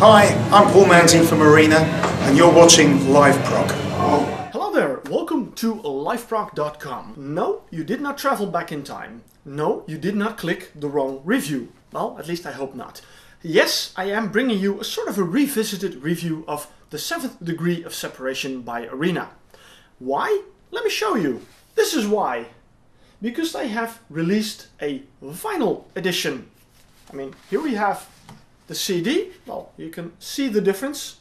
Hi, I'm Paul Manzi from Arena, and you're watching liveprog. Hello there, welcome to liveprog.com. No, you did not travel back in time. No, you did not click the wrong review. Well, at least I hope not. Yes, I am bringing you a sort of a revisited review of the Seventh Degree of Separation by Arena. Why? Let me show you. This is why. Because they have released a vinyl edition. I mean, here we have the CD. Well, you can see the difference.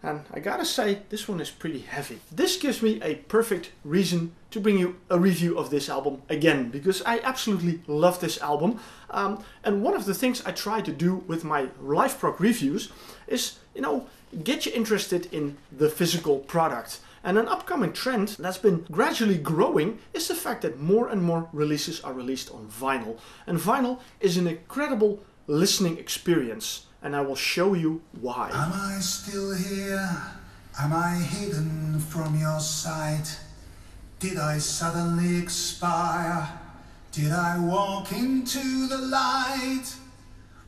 And I gotta say, this one is pretty heavy. This gives me a perfect reason to bring you a review of this album again, because I absolutely love this album. And one of the things I try to do with my liveprog reviews is, get you interested in the physical product. And an upcoming trend that's been gradually growing is the fact that more and more releases are released on vinyl. And vinyl is an incredible listening experience. And I will show you why. Am I still here? Am I hidden from your sight? Did I suddenly expire? Did I walk into the light?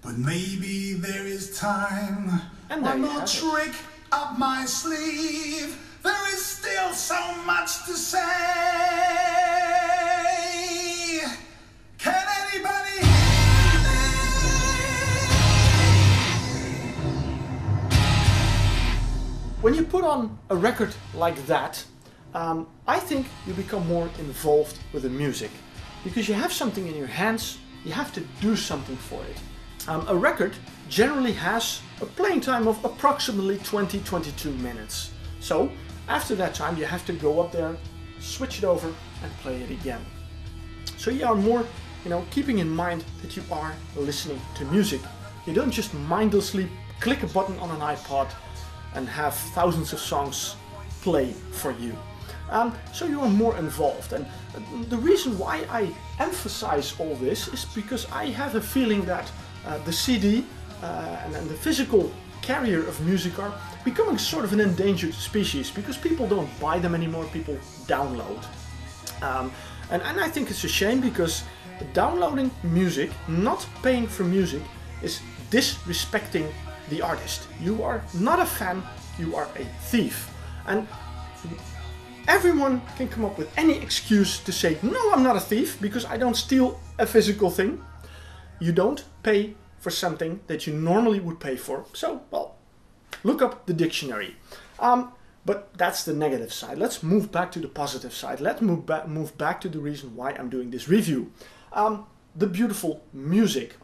But maybe there is time. And there one you more have it. trick up my sleeve. There is still so much to say. Can anybody hear me? When you put on a record like that, I think you become more involved with the music. Because you have something in your hands, you have to do something for it. A record generally has a playing time of approximately 20-22 minutes. So after that time you have to go up there, switch it over and play it again. So you are more, keeping in mind that you are listening to music. You don't just mindlessly click a button on an iPod and have thousands of songs play for you. So you are more involved, and the reason why I emphasize all this is because I have a feeling that the CD and the physical carrier of music are becoming sort of an endangered species, because people don't buy them anymore, people download. And I think it's a shame, because downloading music, not paying for music, is disrespecting the artist. You are not a fan, you are a thief. And everyone can come up with any excuse to say, no, I'm not a thief because I don't steal a physical thing. You don't pay for something that you normally would pay for. So, well, look up the dictionary. But that's the negative side. Let's move back to the positive side. Let's move back to the reason why I'm doing this review. The beautiful music.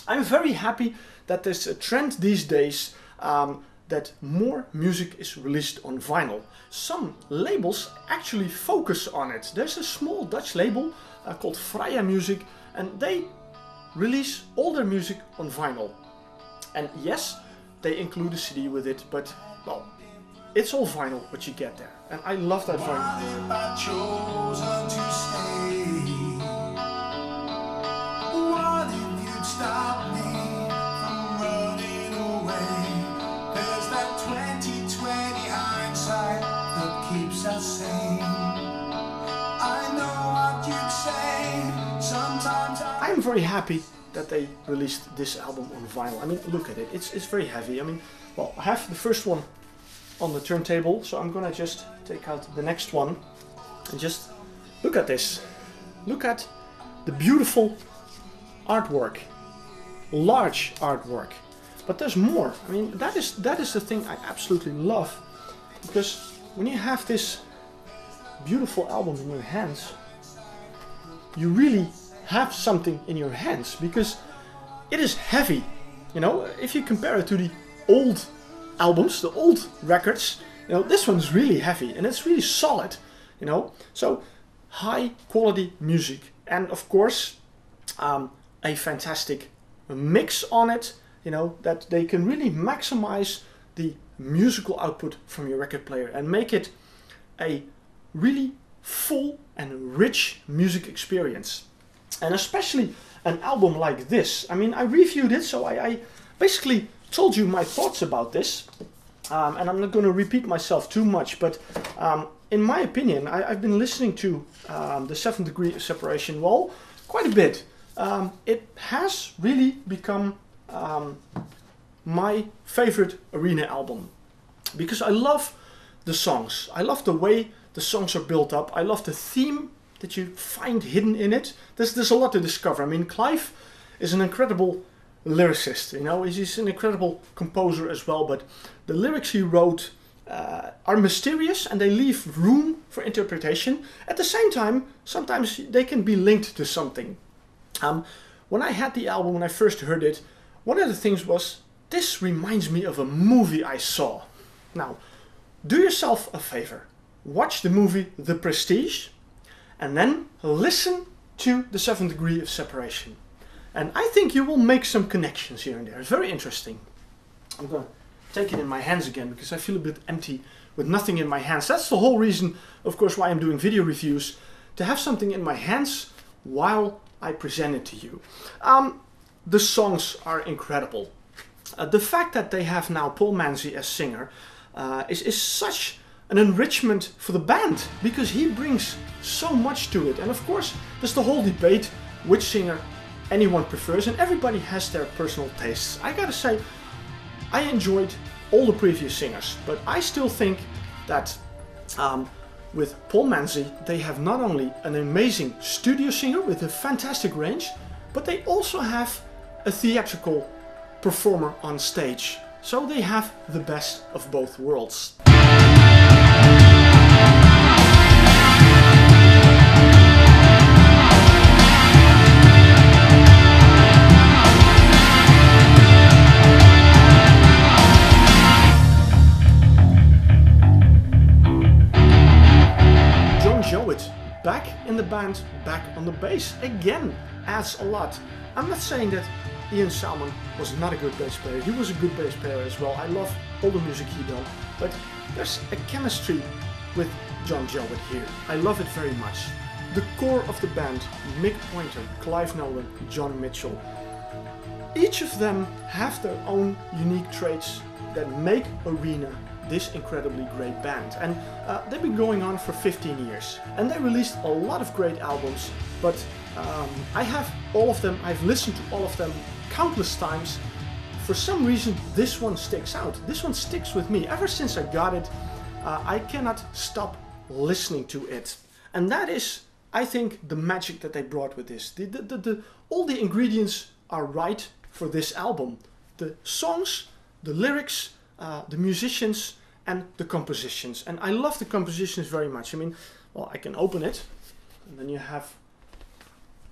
I'm very happy that there's a trend these days that more music is released on vinyl. Some labels actually focus on it. There's a small Dutch label called Vrije Music, and they release all their music on vinyl. And yes, they include a CD with it, but well, it's all vinyl what you get there. And I love that vinyl. What if I chosen to stay? What if you'd stop me from running away? There's that 20/20 hindsight that keeps us sane. I know what you'd say. Sometimes I'm very happy that they released this album on vinyl. I mean, look at it. It's very heavy. I mean, well, I have the first one on the turntable, so I'm gonna just take out the next one and just look at this. Look at the beautiful artwork, large artwork. But there's more. I mean, that is the thing I absolutely love, because when you have this beautiful album in your hands, you really have something in your hands, because it is heavy. If you compare it to the old albums, the old records, this one's really heavy and it's really solid, so high quality music, and of course a fantastic mix on it, that they can really maximize the musical output from your record player and make it a really full and rich music experience. And especially an album like this. I mean, I reviewed it, so I basically told you my thoughts about this, and I'm not going to repeat myself too much, but in my opinion, I've been listening to the Seventh Degree of Separation, well, quite a bit. It has really become my favorite Arena album because I love the songs. I love the way the songs are built up. I love the theme that you find hidden in it. There's a lot to discover. I mean, Clive is an incredible lyricist, you know, he's an incredible composer as well, but the lyrics he wrote are mysterious and they leave room for interpretation. At the same time, sometimes they can be linked to something. When I had the album, when I first heard it, one of the things was, this reminds me of a movie I saw. Now, do yourself a favor. Watch the movie The Prestige and then listen to The Seventh Degree of Separation. And I think you will make some connections here and there. It's very interesting. I'm going to take it in my hands again because I feel a bit empty with nothing in my hands. That's the whole reason, of course, why I'm doing video reviews. To have something in my hands while I present it to you. The songs are incredible. The fact that they have now Paul Manzi as singer is such an enrichment for the band because he brings so much to it. And of course, there's the whole debate which singer anyone prefers, and everybody has their personal tastes. I gotta say, I enjoyed all the previous singers, but I still think that with Paul Manzi, they have not only an amazing studio singer with a fantastic range, but they also have a theatrical performer on stage. So they have the best of both worlds. Jowitt, back in the band, back on the bass, again adds a lot. I'm not saying that Ian Salmon was not a good bass player, he was a good bass player as well. I love all the music he done, but there's a chemistry with Jowitt here. I love it very much. The core of the band, Mick Pointer, Clive Nolan, John Mitchell, each of them have their own unique traits that make Arena this incredibly great band. And they've been going on for 15 years and they released a lot of great albums, but I have all of them, I've listened to all of them countless times. For some reason this one sticks out, this one sticks with me. Ever since I got it, I cannot stop listening to it. And that is, I think, the magic that they brought with this. All the ingredients are right for this album. The songs, the lyrics, the musicians and the compositions. And I love the compositions very much. I mean, well, I can open it and then you have,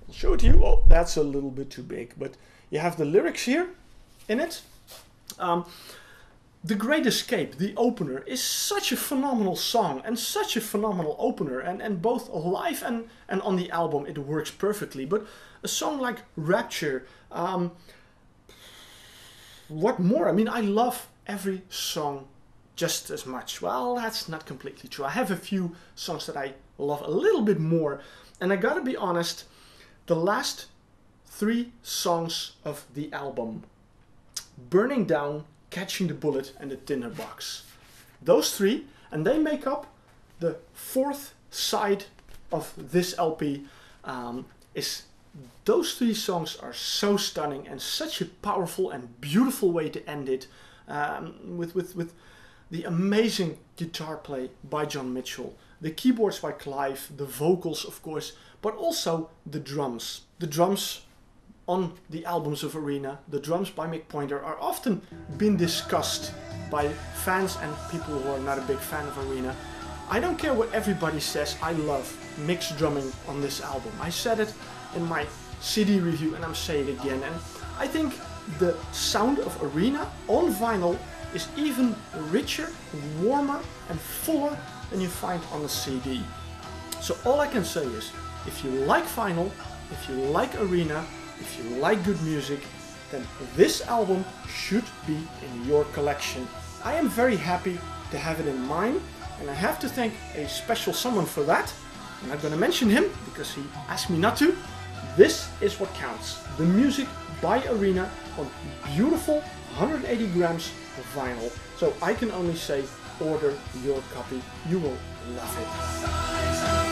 I'll show it to you. Oh, that's a little bit too big, but you have the lyrics here in it. The Great Escape, the opener, is such a phenomenal song and such a phenomenal opener, and both live and on the album it works perfectly. But a song like Rapture, what more? I mean, I love every song just as much. Well, that's not completely true. I have a few songs that I love a little bit more, and I gotta be honest, the last 3 songs of the album, Burning Down, Catching the Bullet and the Tinder Box, those 3, and they make up the 4th side of this LP. Those 3 songs are so stunning and such a powerful and beautiful way to end it, with the amazing guitar play by John Mitchell, the keyboards by Clive, the vocals of course, but also the drums. The drums on the albums of Arena, the drums by Mick Pointer, are often been discussed by fans and people who are not a big fan of Arena. I don't care what everybody says, I love Mick's drumming on this album. I said it in my CD review and I'm saying it again, and I think the sound of Arena on vinyl is even richer, warmer and fuller than you find on the CD. So all I can say is, if you like vinyl, if you like Arena, if you like good music, then this album should be in your collection. I am very happy to have it in mine, and I have to thank a special someone for that. I'm not going to mention him because he asked me not to. This is what counts. The music by Arena on beautiful 180 grams of vinyl. So I can only say, order your copy. You will love it.